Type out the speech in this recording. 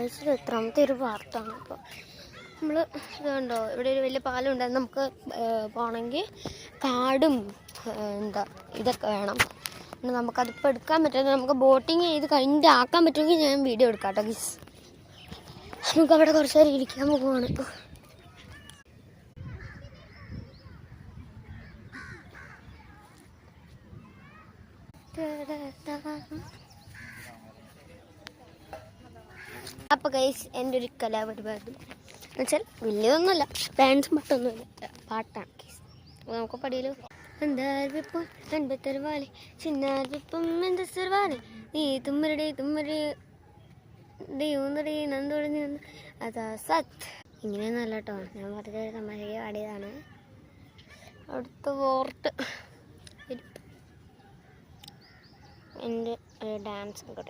ആഴ്ചയിൽ എത്രാമത്തെ ഒരു പാർട്ടാണ്. ഇപ്പോൾ നമ്മൾ ഇതുണ്ടോ, ഇവിടെ ഒരു വലിയ പാലം ഉണ്ടായിരുന്നു. നമുക്ക് പോകണമെങ്കിൽ കാർഡും ഇതൊക്കെ വേണം. നമുക്കതിപ്പോൾ എടുക്കാൻ പറ്റുന്നത് നമുക്ക് ബോട്ടിങ് ചെയ്ത് കഴിഞ്ഞിട്ട് ആക്കാൻ പറ്റുമെങ്കിൽ ഞാൻ വീഡിയോ എടുക്കാം കേട്ടോ ഗീസ്. നമുക്ക് അവിടെ കുറച്ച് നേരം ഇരിക്കാൻ പോകുവാണ്. അപ്പോൾ ഗൈസ് എൻ്റെ ഒരു കലാപരിപാടി എന്നുവെച്ചാൽ വലിയതൊന്നുമല്ല, ഡാൻസും പാട്ടൊന്നുമില്ല, പാട്ടാണ് ഗൈസ്. അപ്പോൾ നമുക്ക് പടിയല്ലോ. എന്താൽവിപ്പം എൻ്റെ തെരുവാലി ചിന്നാൽവിപ്പം എൻ്റെ സെർവാലി നീ തുമ്മരുടെ തുമ്മരെ ദൈവന്നടേ നന്ദോടഞ്ഞ അതാ സത്ത്. ഇങ്ങനെയൊന്നുമല്ല കേട്ടോ, ഞാൻ വെറുതെ തമാശയ്ക്ക് പാടിയതാണ്. അടുത്ത വോർട്ട് എൻ്റെ ഡാൻസ് ഒക്കെ